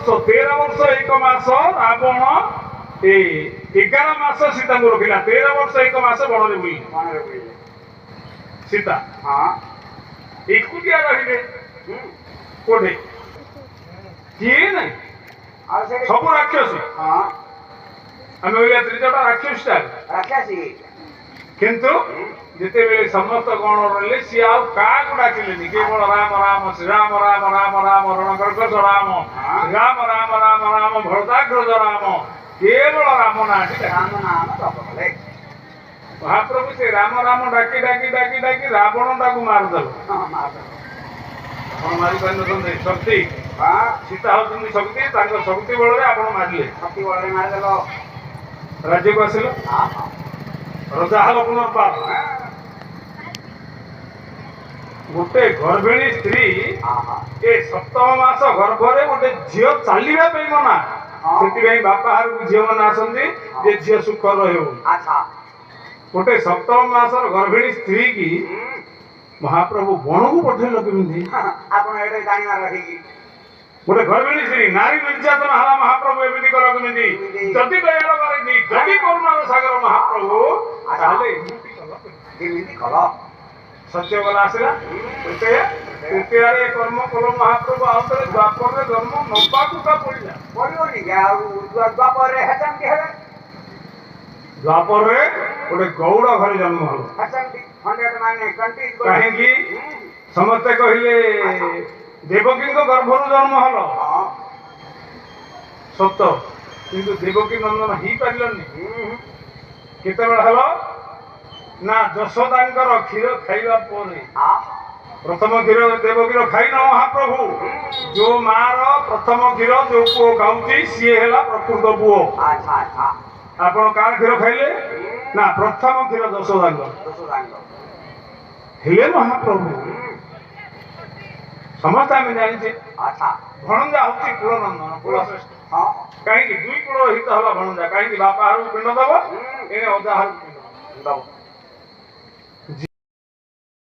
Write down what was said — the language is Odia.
13 ବର୍ଷ 1 ମାସ ରାବଣ 11 ମାସ ସୀତାଙ୍କୁ ରଖିଲା 13 ବର୍ଷ 1 ମାସ ବଣରେ ବୁଲିଲେ ସୀତା ଏକୁଟିଆ ରହିଲେ କୋଠେ କିଏ ନାହିଁ ସବୁ ରାକ୍ଷସ ଆମେ କହିବା ତ୍ରିଜଟା ରାକ୍ଷସ କିନ୍ତୁ ଯେତେବେଳେ ସମସ୍ତ ଗଣ ରହିଲେ ସିଏ ଆଉ କାହାକୁ ଡାକିଲେନି କେବଳ ରାମ ରାମ ଶ୍ରୀରାମ ରାମ ରାମ ରାମ ରଣକର୍କଶ ରାମ ଶ୍ରୀରାମ ରାମ ରାମ ରାମ ଭରତାଗ୍ରଜ ରାମ କେବଳ ରାମ ନାଁଟି ମହାପ୍ରଭୁ ସେ ରାମ ରାମ ଡାକି ଡାକି ଡାକି ଡାକି ରାବଣଟାକୁ ମାରିଦେଲେ ଆପଣ ମାରିପାରିନଛନ୍ତି ଶକ୍ତି ସୀତା ହଉଛନ୍ତି ଶକ୍ତି ତାଙ୍କ ଶକ୍ତି ବଳରେ ଆପଣ ମାରିଲେ ରାଜ୍ୟକୁ ଆସିଲ ରଜା ହବ ପୁନର୍ବାର ଗୋଟେ ଗର୍ଭିଣୀ ସ୍ତ୍ରୀ ଏ 7 ମାସ ଗର୍ଭରେ ଗୋଟେ ଝିଅ ଚାଲିବା ପାଇଁ ମନା ସେଥିପାଇଁ ବାପା ଘରକୁ ଝିଅ ମାନେ ଆସନ୍ତି ଯେ ଝିଅ ସୁଖ ରହିବ ଗୋଟେ 7 ମାସର ଗର୍ଭିଣୀ ସ୍ତ୍ରୀ କି ମହାପ୍ରଭୁ ବଣକୁ ପଠେଇଲ କେମିତି ଗୋଟେ ଗର୍ଭିଣୀ ସ୍ତ୍ରୀ ନାରୀ ନିର୍ଯାତନା ହେଲା ମହାପ୍ରଭୁ ଏମିତି କଲ କେମିତି ଯଦି ଦୟାଳ ବାରିଧି ଯଦି କରୁଣାର ସାଗର ମହାପ୍ରଭୁ ତାହେଲେ ଏମିତି କଲ ସତ୍ୟ ଗଲା ଆସିଲା ତୃତୀୟରେ କର୍ମ କଲ ମହାପ୍ରଭୁ ଆଉ ଥରେ ଦ୍ୱାପରରେ ଜନ୍ମ ନବାକୁ କା ପଡ଼ିଲା ଦ୍ୱାପରରେ ଗୋଟେ ଗୌଡ଼ ଘରେ ଜନ୍ମ ହଲ କାହିଁକି ସମସ୍ତେ କହିଲେ ଦେବକୀଙ୍କ ଗର୍ଭରୁ ଜନ୍ମ ହଲ ସତ କିନ୍ତୁ ଦେବକୀ ନନ୍ଦନ ହେଇପାରିଲନି କେତେବେଳେ ହଲ ନା ଯଶୋଦାଙ୍କର କ୍ଷୀର ଖାଇବା ପରେ ପ୍ରଥମ କ୍ଷୀର ଦେବକୀର ଖାଇନ ମହାପ୍ରଭୁ ଯୋଉ ମାର ପ୍ରଥମ କ୍ଷୀର ଯୋଉ ପୁଅ ଖାଉଛି ସିଏ ହେଲା ପ୍ରକୃତ ପୁଅ ଆପଣ କାହାର କ୍ଷୀର ଖାଇଲେ ନା ପ୍ରଥମ କ୍ଷୀର ଯଶୋଦାଙ୍କର ହେଲେ ମହାପ୍ରଭୁ ସମସ୍ତେ ଆମେ ଜାଣିଛେ ଭଣଜା ହଉଛି କୁଳନନ୍ଦନ କୁଳଶ୍ରେଷ୍ଠ କାହିଁକି 2 କୁଳ ହିତ ହେଲା ଭଣଜା କାହିଁକି ବାପା ଘରକୁ ପିଣ୍ଡ ଦବ ଏଣେ ଅଜା ଘରକୁ ପିଣ୍ଡ ଦବ